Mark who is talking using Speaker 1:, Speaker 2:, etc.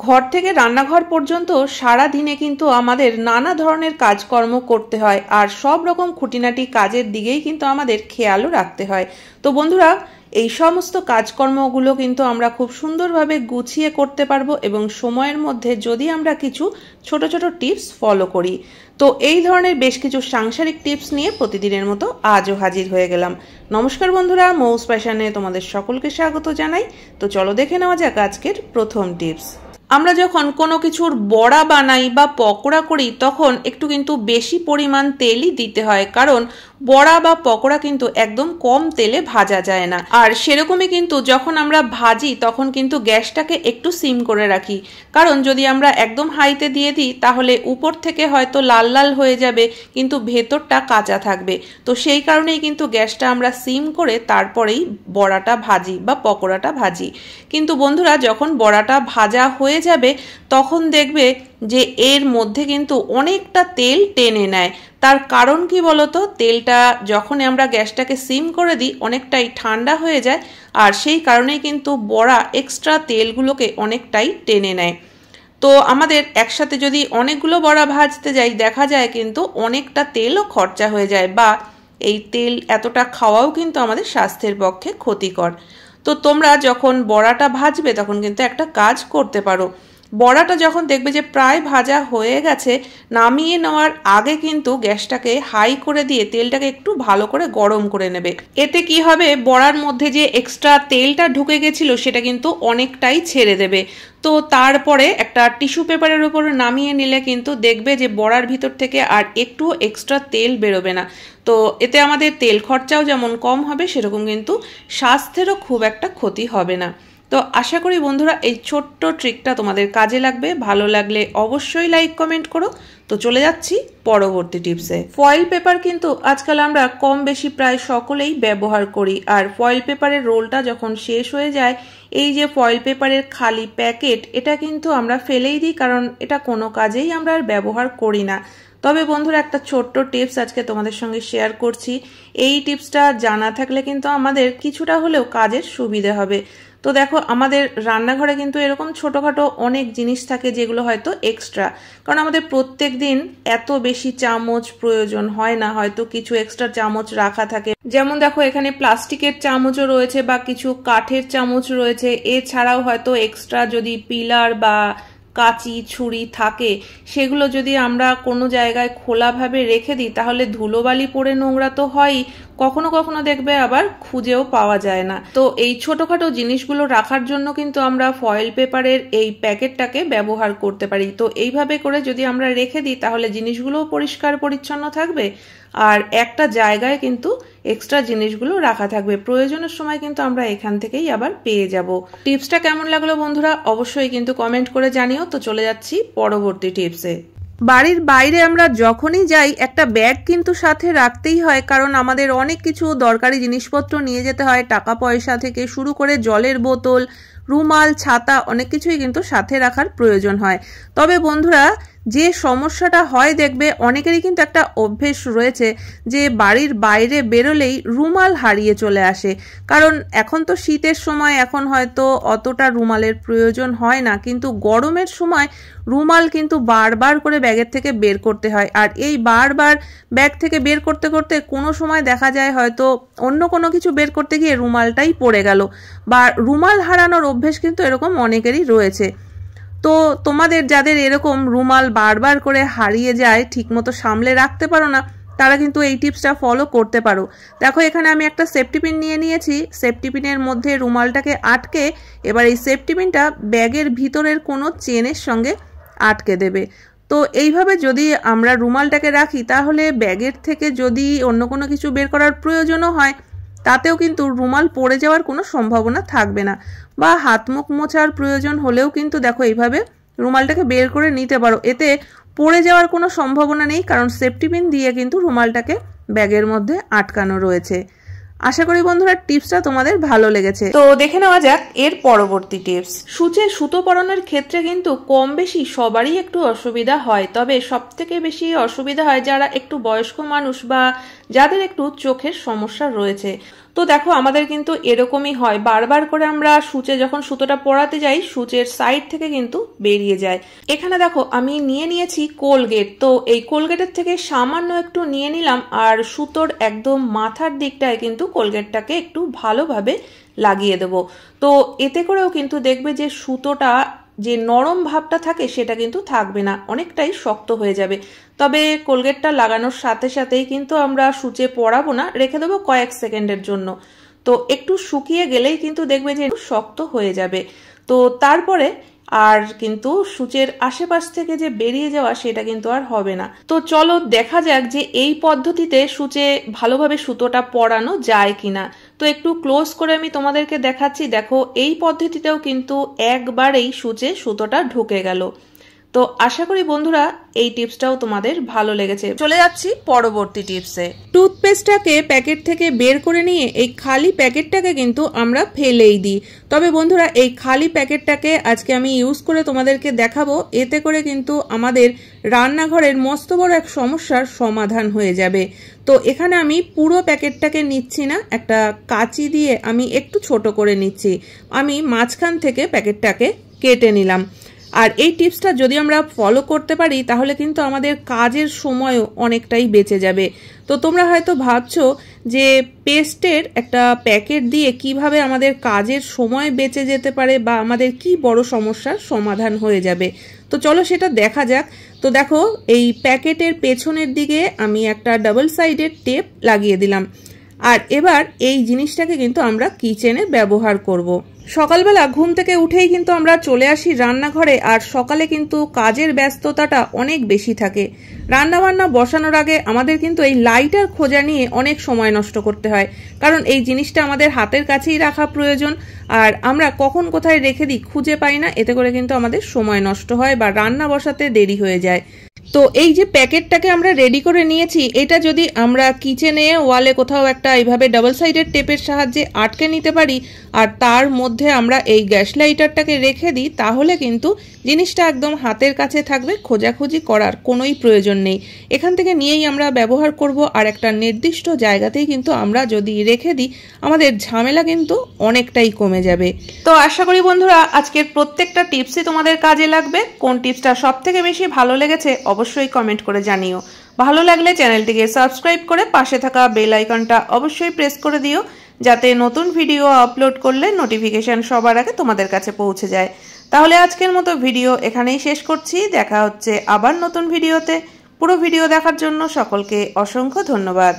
Speaker 1: ঘর থেকে রান্নাঘর পর্যন্ত সারা দিনে কিন্তু আমাদের নানা ধরনের কাজকর্ম করতে হয়, আর সব রকম খুঁটিনাটি কাজের দিকেই কিন্তু আমাদের খেয়ালও রাখতে হয়। তো বন্ধুরা, এই সমস্ত কাজকর্মগুলো কিন্তু আমরা খুব সুন্দরভাবে গুছিয়ে করতে পারবো এবং সময়ের মধ্যে যদি আমরা কিছু ছোট ছোট টিপস ফলো করি। তো এই ধরনের বেশ কিছু সাংসারিক টিপস নিয়ে প্রতিদিনের মতো আজও হাজির হয়ে গেলাম। নমস্কার বন্ধুরা, মৌস ফ্যাশনে তোমাদের সকলকে স্বাগত জানাই। তো চলো দেখে নেওয়া যাক আজকের প্রথম টিপস। আমরা যখন কোনো কিছুর বড়া বানাই বা পকোড়া করি তখন একটু কিন্তু বেশি পরিমাণ তেলই দিতে হয়, কারণ বড়া বা পকোড়া কিন্তু একদম কম তেলে ভাজা যায় না। আর সেরকমই কিন্তু যখন আমরা ভাজি তখন কিন্তু গ্যাসটাকে একটু সিম করে রাখি, কারণ যদি আমরা একদম হাইতে দিয়ে দিই তাহলে উপর থেকে হয়তো লাল লাল হয়ে যাবে কিন্তু ভেতরটা কাঁচা থাকবে। তো সেই কারণেই কিন্তু গ্যাসটা আমরা সিম করে তারপরেই বড়াটা ভাজি বা পকোড়াটা ভাজি। কিন্তু বন্ধুরা, যখন বড়াটা ভাজা হয়ে যাবে তখন দেখবে যে এর মধ্যে কিন্তু অনেকটা তেল টেনে নেয়। তার কারণ কি বলতো? তেলটা যখন আমরা গ্যাসটাকে সিম করে দিই অনেকটাই ঠান্ডা হয়ে যায়, আর সেই কারণেই কিন্তু বড়া এক্সট্রা তেলগুলোকে অনেকটাই টেনে নেয়। তো আমাদের একসাথে যদি অনেকগুলো বড়া ভাজতে যাই দেখা যায় কিন্তু অনেকটা তেলও খরচা হয়ে যায়, বা এই তেল এতটা খাওয়াও কিন্তু আমাদের স্বাস্থ্যের পক্ষে ক্ষতিকর। তো তোমরা যখন বড়াটা ভাজবে তখন কিন্তু একটা কাজ করতে পারো। বড়াটা যখন দেখবে যে প্রায় ভাজা হয়ে গেছে, নামিয়ে নেওয়ার আগে কিন্তু গ্যাসটাকে হাই করে দিয়ে তেলটাকে একটু ভালো করে গরম করে নেবে। এতে কি হবে, বড়ার মধ্যে যে এক্সট্রা তেলটা ঢুকে গেছিল সেটা কিন্তু অনেকটাই ছেড়ে দেবে। তো তারপরে একটা টিস্যু পেপারের উপর নামিয়ে নিলে কিন্তু দেখবে যে বড়ার ভিতর থেকে আর একটু এক্সট্রা তেল বেরোবে না। তো এতে আমাদের তেল খরচাও যেমন কম হবে, সেরকম কিন্তু স্বাস্থ্যেরও খুব একটা ক্ষতি হবে না। তো আশা করি বন্ধুরা এই ছোট্ট ট্রিকটা তোমাদের কাজে লাগবে। ভালো লাগলে অবশ্যই লাইক কমেন্ট করো। তো চলে যাচ্ছি পরবর্তী টিপসে। ফয়েল পেপার কিন্তু আজকাল আমরা কম বেশি প্রায় সকলেই ব্যবহার করি, আর ফয়েল পেপারের রোলটা যখন শেষ হয়ে যায়, এই যে ফয়েল পেপারের খালি প্যাকেট এটা কিন্তু আমরা ফেলেই দিই, কারণ এটা কোনো কাজেই আমরা আর ব্যবহার করি না। তবে বন্ধুরা, একটা ছোট্ট টিপস আজকে তোমাদের সঙ্গে শেয়ার করছি। এই টিপসটা জানা থাকলে কিন্তু আমাদের কিছুটা হলেও কাজের সুবিধে হবে। তো দেখো, আমাদের রান্নাঘরে কিন্তু এরকম ছোটোখাটো অনেক জিনিস থাকে যেগুলো হয়তো এক্সট্রা, কারণ আমাদের প্রত্যেক দিন এত বেশি চামচ প্রয়োজন হয় না, হয়তো কিছু এক্সট্রা চামচ রাখা থাকে। যেমন দেখো, এখানে প্লাস্টিকের চামচও রয়েছে বা কিছু কাঠের চামচ রয়েছে। এছাড়াও হয়তো এক্সট্রা যদি পিলার বা কাঁচি ছুরি থাকে, সেগুলো যদি আমরা কোনো জায়গায় খোলাভাবে রেখে দিই তাহলে ধুলোবালি পড়ে নোংরা তো হয়ই, কখনো কখনো দেখবে আবার খুঁজেও পাওয়া যায় না। তো এই ছোটখাটো জিনিসগুলো রাখার জন্য কিন্তু আমরা ফয়েল পেপারের এই প্যাকেটটাকে ব্যবহার করতে পারি। তো এইভাবে করে যদি আমরা রেখে দিই তাহলে জিনিসগুলোও পরিষ্কার পরিচ্ছন্ন থাকবে, আর একটা জায়গায় কিন্তু এক্সট্রা জিনিসগুলো রাখা থাকবে। প্রয়োজনের সময় কিন্তু আমরা এখান থেকেই আবার পেয়ে যাব। টিপসটা কেমন লাগলো বন্ধুরা অবশ্যই কিন্তু কমেন্ট করে জানিও। তো চলে যাচ্ছি পরবর্তী টিপসে। বাড়ির বাইরে আমরা যখনই যাই একটা ব্যাগ কিন্তু সাথে রাখতেই হয়, কারণ আমাদের অনেক কিছু দরকারি জিনিসপত্র নিয়ে যেতে হয়, টাকা পয়সা থেকে শুরু করে জলের বোতল, রুমাল, ছাতা, অনেক কিছুই কিন্তু সাথে রাখার প্রয়োজন হয়। তবে বন্ধুরা, যে সমস্যাটা হয় দেখবে অনেকেরই কিন্তু একটা অভ্যেস রয়েছে যে বাড়ির বাইরে বেরোলেই রুমাল হারিয়ে চলে আসে। কারণ এখন তো শীতের সময়, এখন হয়তো অতটা রুমালের প্রয়োজন হয় না, কিন্তু গরমের সময় রুমাল কিন্তু বারবার করে ব্যাগের থেকে বের করতে হয়। আর এই বারবার ব্যাগ থেকে বের করতে করতে কোনো সময় দেখা যায় হয়তো অন্য কোনো কিছু বের করতে গিয়ে রুমালটাই পড়ে গেল, বা রুমাল হারানোর অভ্যেস কিন্তু এরকম অনেকেরই রয়েছে। তো তোমাদের যাদের এরকম রুমাল বারবার করে হারিয়ে যায়, ঠিকমতো সামলে রাখতে পারো না, তারা কিন্তু এই টিপসটা ফলো করতে পারো। দেখো, এখানে আমি একটা সেফটি পিন নিয়ে নিয়েছি। সেফটি পিনের মধ্যে রুমালটাকে আটকে এবার এই সেফটি পিনটা ব্যাগের ভিতরের কোনো চেনের সঙ্গে আটকে দেবে। তো এইভাবে যদি আমরা রুমালটাকে রাখি তাহলে ব্যাগের থেকে যদি অন্য কোনো কিছু বের করার প্রয়োজনও হয় তাতেও কিন্তু রুমাল পড়ে যাওয়ার কোনো সম্ভাবনা থাকবে না। বা হাত মুখ মোছার প্রয়োজন হলেও কিন্তু দেখো এইভাবে রুমালটাকে বের করে নিতে পারো, এতে পড়ে যাওয়ার কোনো সম্ভাবনা নেই, কারণ সেফটি পিন দিয়ে কিন্তু রুমালটাকে ব্যাগের মধ্যে আটকানো রয়েছে। আশা করি বন্ধুরা টিপসটা তোমাদের ভালো লেগেছে। তো দেখে নেওয়া যাক এর পরবর্তী টিপস। সূচে সুতো পরানোর ক্ষেত্রে কিন্তু কম বেশি সবারই একটু অসুবিধা হয়, তবে সবথেকে বেশি অসুবিধা হয় যারা একটু বয়স্ক মানুষ বা যাদের একটু চোখের সমস্যা রয়েছে। তো দেখো আমাদের কিন্তু এরকমই হয়, বারবার করে আমরা সূচে যখন সুতোটা পরাতে যাই সূচের সাইড থেকে কিন্তু বেরিয়ে যায়। এখানে দেখো আমি নিয়ে নিয়েছি কোলগেট, তো এই কোলগেটের থেকে সামান্য একটু নিয়ে নিলাম আর সুতোর একদম মাথার দিকটায় কিন্তু কোলগেটটাকে একটু ভালোভাবে লাগিয়ে দেব। তো এতে করেও কিন্তু দেখবে যে সুতোটা যে নরম ভাবটা থাকে সেটা কিন্তু থাকবে না, অনেকটাই শক্ত হয়ে যাবে। তবে কোলগেটটা লাগানোর সাথে সাথেই কিন্তু আমরা সূচে পরাবো না, রেখে দেবো কয়েক সেকেন্ডের জন্য। তো একটু শুকিয়ে গেলেই কিন্তু দেখবে যে একটু শক্ত হয়ে যাবে। তো তারপরে আর কিন্তু সূচের আশেপাশ থেকে যে বেরিয়ে যাওয়া সেটা কিন্তু আর হবে না। তো চলো দেখা যাক যে এই পদ্ধতিতে সূচে ভালোভাবে সুতোটা পরানো যায় কিনা। তো একটু ক্লোজ করে আমি তোমাদেরকে দেখাচ্ছি। দেখো এই পদ্ধতিতেও কিন্তু একবারেই সূচে সুতোটা ঢুকে গেল। তো আশা করি বন্ধুরা এই টিপসটাও তোমাদের ভালো লেগেছে। চলে যাচ্ছি পরবর্তী টিপসে। টুথপেস্টটাকে প্যাকেট থেকে বের করে নিয়ে এই খালি প্যাকেটটাকে কিন্তু আমরা ফেলেই দিই। তবে বন্ধুরা এই খালি প্যাকেটটাকে আজকে আমি ইউজ করে তোমাদেরকে দেখাবো, এতে করে কিন্তু আমাদের রান্নাঘরের মস্ত বড় এক সমস্যার সমাধান হয়ে যাবে। তো এখানে আমি পুরো প্যাকেটটাকে নিচ্ছি না, একটা কাঁচি দিয়ে আমি একটু ছোট করে নিচ্ছি। আমি মাঝখান থেকে প্যাকেটটাকে কেটে নিলাম। আর এই টিপসটা যদি আমরা ফলো করতে পারি তাহলে কিন্তু আমাদের কাজের সময়ও অনেকটাই বেঁচে যাবে। তো তোমরা হয়তো ভাবছো যে পেস্টের একটা প্যাকেট দিয়ে কিভাবে আমাদের কাজের সময় বেঁচে যেতে পারে বা আমাদের কি বড় সমস্যার সমাধান হয়ে যাবে। তো চলো সেটা দেখা যাক। তো দেখো এই প্যাকেটের পেছনের দিকে আমি একটা ডাবল সাইডের টেপ লাগিয়ে দিলাম। আর এবার এই জিনিসটাকে কিন্তু আমরা কিচেনে ব্যবহার করব। সকালবেলা ঘুম থেকে উঠেই কিন্তু আমরা চলে আসি রান্নাঘরে, আর সকালে কিন্তু কাজের ব্যস্ততাটা অনেক বেশি থাকে। রান্নাবান্না বসানোর আগে আমাদের কিন্তু এই লাইটার খোঁজা নিয়ে অনেক সময় নষ্ট করতে হয়, কারণ এই জিনিসটা আমাদের হাতের কাছেই রাখা প্রয়োজন। আর আমরা কখন কোথায় রেখে দিই খুঁজে পাই না, এতে করে কিন্তু আমাদের সময় নষ্ট হয় বা রান্না বসাতে দেরি হয়ে যায়। তো এই যে প্যাকেটটাকে আমরা রেডি করে নিয়েছি, এটা যদি আমরা কিচেনে ওয়ালে কোথাও একটা এইভাবে ডাবল সাইডের টেপের সাহায্যে আটকে নিতে পারি আর তার মধ্যে আমরা এই গ্যাস লাইটারটাকে রেখে দিই, তাহলে কিন্তু জিনিসটা একদম হাতের কাছে থাকবে, খোঁজাখুঁজি করার কোনোই প্রয়োজন নেই। এখান থেকে নিয়েই আমরা ব্যবহার করব, আর একটা নির্দিষ্ট জায়গাতেই কিন্তু আমরা যদি রেখে দিই আমাদের ঝামেলা কিন্তু অনেকটাই কমে যাবে। তো আশা করি বন্ধুরা আজকের প্রত্যেকটা টিপসই তোমাদের কাজে লাগবে। কোন টিপসটা সব থেকে বেশি ভালো লেগেছে অবশ্যই কমেন্ট করে জানিও। ভালো লাগলে চ্যানেলটিকে সাবস্ক্রাইব করে পাশে থাকা বেল আইকনটা অবশ্যই প্রেস করে দিও, যাতে নতুন ভিডিও আপলোড করলে নোটিফিকেশন সবার আগে তোমাদের কাছে পৌঁছে যায়। তাহলে আজকের মতো ভিডিও এখানেই শেষ করছি, দেখা হচ্ছে আবার নতুন ভিডিওতে। পুরো ভিডিও দেখার জন্য সকলকে অসংখ্য ধন্যবাদ।